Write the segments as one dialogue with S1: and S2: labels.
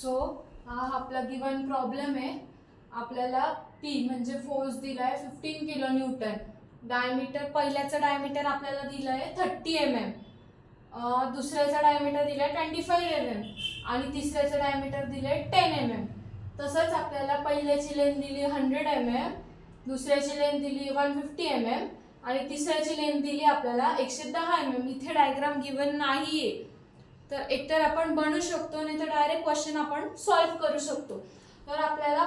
S1: So हा आपला given problem आहे. आपल्याला P म्हणजे फोर्स दिलाय 15 किलो न्यूटन. डायमीटर पहिल्याचं डायमीटर आपल्याला दिलंय 30 mm, दुसऱ्याचा डायमीटर दिलाय 25 mm आणि तिसऱ्याचं डायमीटर दिलंय 10 mm. तसंच आपल्याला पहिल्याची लेंथ दिली 100 mm, दुसऱ्याची लेंथ दिली 150 mm आणि तिसऱ्याची लेंथ दिली आपल्याला 110 mm. इथे डायग्राम गिवन नाहीये, तर एकतर आपण बनवू शकतो नाही तर डायरेक्ट क्वेश्चन आपण सॉल्व्ह करू शकतो. तर आपल्याला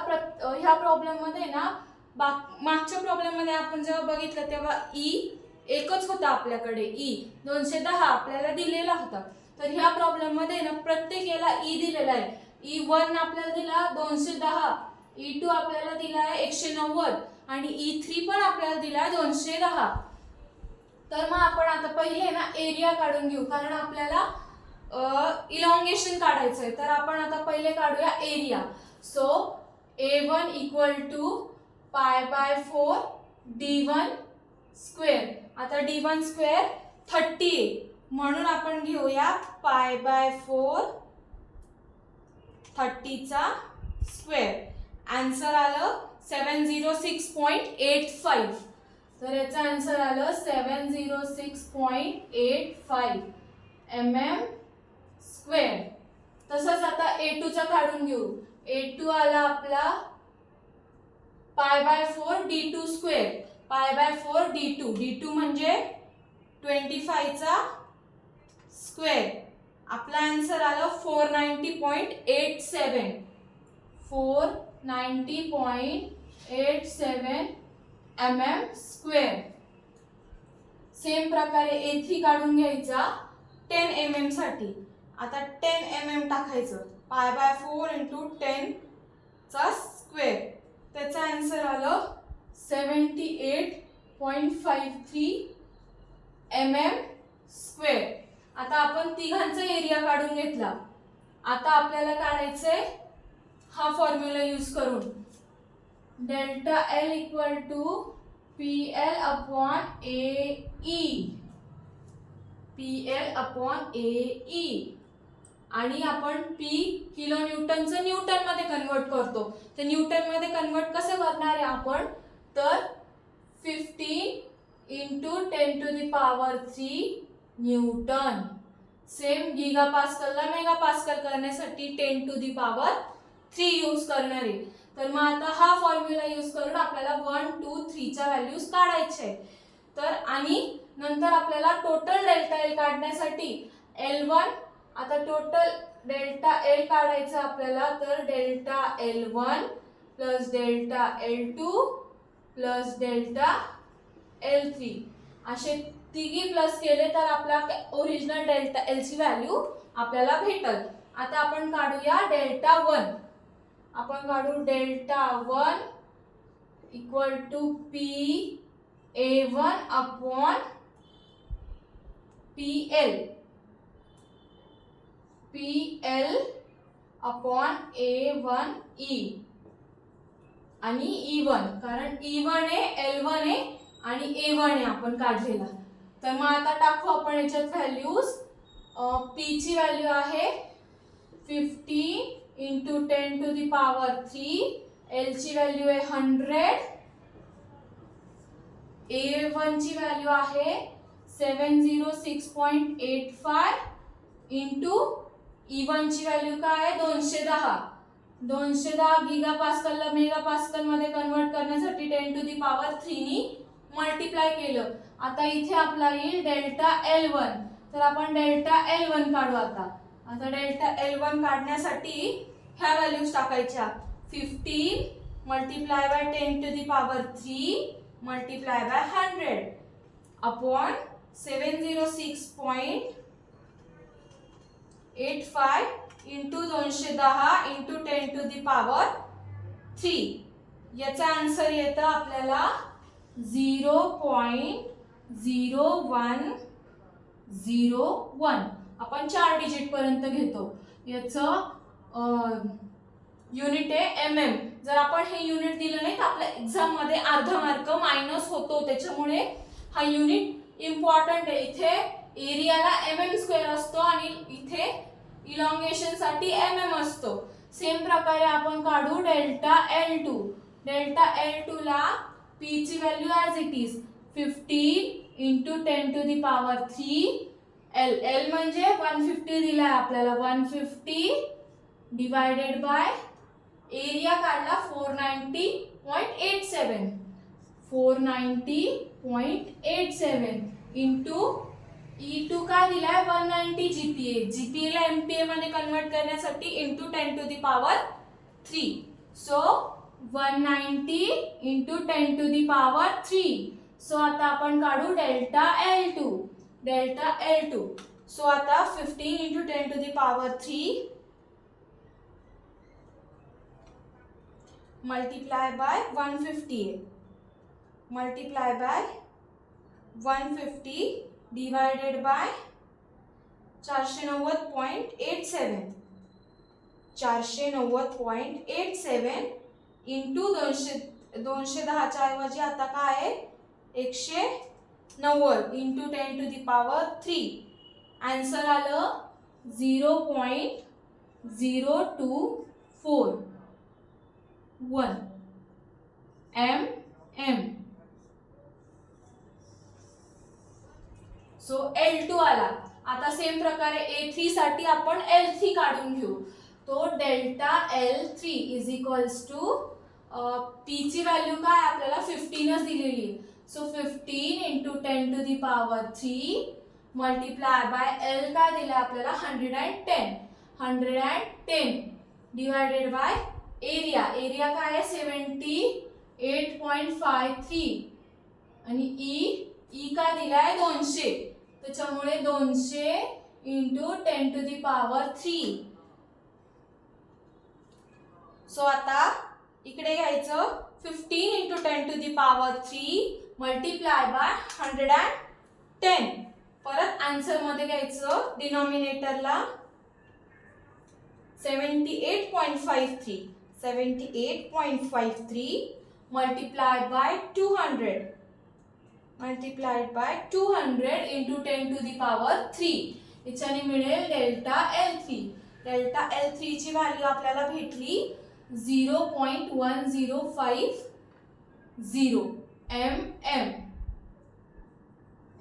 S1: ह्या प्रॉब्लेम मध्ये ना मागच्या प्रॉब्लेम मध्ये आपण जेव्हा बघितलं तेव्हा ई एकच होता आपल्याकडे, ई 210 आपल्याला दिलेला होता. तर ह्या प्रॉब्लेम मध्ये ना प्रत्येक याला ई दिलेला आहे. E1 आपल्याला दिला 210, E2 आपल्याला दिला आहे 190 आणि E3 पण आपल्याला दिला आहे 210. तर मग आपण आता पहिले ना एरिया काढून घेऊ, कारण आपल्याला इलॉंगेशन काढायचं आहे. तर आपण आता पहिले काढूया area. So A1 equal to π/4 D1 square. आता D1 स्क्वेअर 30 म्हणून आपण घेऊया π/4 30चा स्क्वेअर. आन्सर आलं 706.85. तर याचा आन्सर आलं 706.85 mm स्क्वेअर. तसंच आता A2 चा काढून घेऊ. A2 आला आपला π/4 D2 स्क्वेअर. π/4 D2, D2 म्हणजे 25 चा स्क्वेअर. आपला आन्सर आलं 490.87 490.87 mm स्क्वेअर. सेम प्रकारे A3 काढून घ्यायचा 10 mm साठी. आता 10 mm टाकायचं, π/4 × 10 चा स्क्वेअर. त्याचा आन्सर आलं 78.53 mm स्क्वेअर. आता आपण तिघांचा एरिया काढून घेतला. आता आपल्याला काढायचंय हा फॉर्म्युला यूज करून, delta L equal to PL/AE, PL/AE. आणि आपण P किलो न्यूटनचं न्यूटन मध्ये कन्वर्ट करतो. तर न्यूटन मध्ये कन्वर्ट कसं करणार आहे आपण, तर 15 × 10⁻³ न्यूटन. सेम गीगापास्कलला मेगापास्कल करण्यासाठी 10⁻³ यूज करणार आहे. तर मग आता हा फॉर्म्युला यूज करून आपल्याला 1, 2, 3 च्या व्हॅल्यूज काढायचे आहे. तर आणि नंतर आपल्याला टोटल डेल्टा L काढण्यासाठी L1, आता टोटल डेल्टा L काढायचं आपल्याला, तर delta L1 plus delta L2 plus delta L3 असे तिघी प्लस केले तर आपला ओरिजिनल डेल्टा L ची व्हॅल्यू आपल्याला भेटल. आता आपण काढूया डेल्टा 1. आपण काढू delta 1 equal to PA1/PL, PL/A1E आणि E1, कारण E1 आहे, L1 आहे आणि A1 आहे आपण काढलेला. तर मग आता टाकू आपण याच्यात व्हॅल्यूज. P ची व्हॅल्यू आहे 50 × 10⁻³, L ची व्हॅल्यू आहे 100, A1 ची व्हॅल्यू आहे 706.85 × E1 ची व्हॅल्यू काय आहे 210. 210 गीगापास्कलला मेगापास्कल मध्ये कन्वर्ट करण्यासाठी 10⁻³ नी मल्टिप्लाय केलं. आता इथे आपला येईल डेल्टा L1. तर आपण डेल्टा L1 काढू. आता डेल्टा L1 काढण्यासाठी ह्या व्हॅल्यूज टाकायच्या. 15 multiply by 10⁻³ multiply by 100 upon 706.85 × 210 × 10⁻³ याचा आन्सर येतं आपल्याला 0.0101. आपण 4 डिजिट पर्यंत घेतो. याचं युनिट आहे mm. जर आपण हे युनिट दिलं नाही तर आपल्या एक्झाम मध्ये अर्धा मार्क मायनस होतो, त्याच्यामुळे हा युनिट इम्पॉर्टंट आहे. इथे एरियाला mm स्क्वेअर असतो आणि इथे इलॉंगेशन साठी mm असतो. सेम प्रकारे आपण काढू डेल्टा L2. डेल्टा L2 ला P ची value as it is 15 into 10 to the power 3. L म्हणजे 150 दिलाय आपल्याला. 150 डिवायडेड बाय एरिया काढला 490.87. 490.87 इंटू E2 का दिलाय 190 GPa. GPa ला MPa मध्ये कन्वर्ट करण्यासाठी into 10 to the power 3. So 190 into 10 to the power 3. So आता आपण काढू delta L2. Delta L2. So आता 15 into 10 to the power 3 multiply by 150. Multiply by 150 divided by 490.87. 490.87 into 210च्या ऐवजी आता काय आहे 190 into 10 to the power 3. Answer आलं 0.0241 mm. सो L2 आला. आता सेम प्रकारे A3 साठी आपण L3 काढून घेऊ. तो delta L3 is equals to P ची व्हॅल्यू काय आपल्याला 15च दिलेली आहे. So 15 into 10 to the power 3 multiply by L काय दिलं आपल्याला 110. 110 डिवायडेड बाय एरिया. एरिया काय आहे 78.53 आणि E काय दिलाय 200. त्याच्यामुळे 200 into 10 to the power 3. So आता इकडे घ्यायचं 15 into 10 to the power 3 multiply by 110. परत आन्सर मध्ये घ्यायचं डिनॉमिनेटरला 78.53. 78.53 multiply by 200. Multiplied by 200 into 10 to the power 3. याच्याने मिळेल डेल्टा L3. डेल्टा L3 ची व्हॅल्यू आपल्याला भेटली 0.1050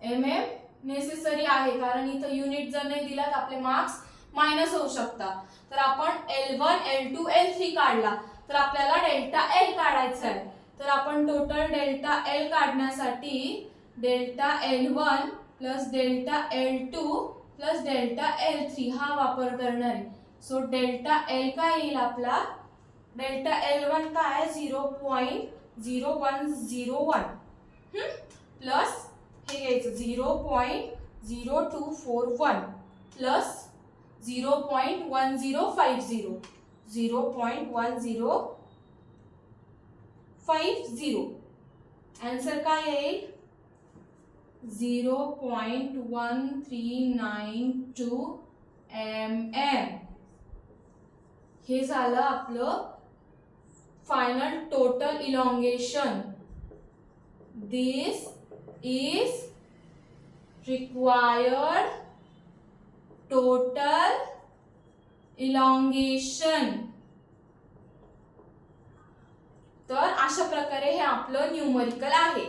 S1: mm. नेसेसरी आहे कारण इथं युनिट जर नाही दिला तर आपले मार्क्स मायनस होऊ शकतात. तर आपण L1 L2 L3 काढला तर आपल्याला डेल्टा L काढायचा आहे. तर आपण टोटल डेल्टा L काढण्यासाठी delta L1 plus delta L2 plus delta L3 हा वापर करणार आहे. सो डेल्टा L काय येईल आपला डेल्टा L1 काय 0.0101 प्लस हे घ्यायचं 0.0241 प्लस 0.1050 0.1050. आन्सर काय येईल 0.1392 mm. हे झालं आपलं final total elongation. This is required total elongation. तर अशा प्रकारे हे आपलं न्यूमरिकल आहे.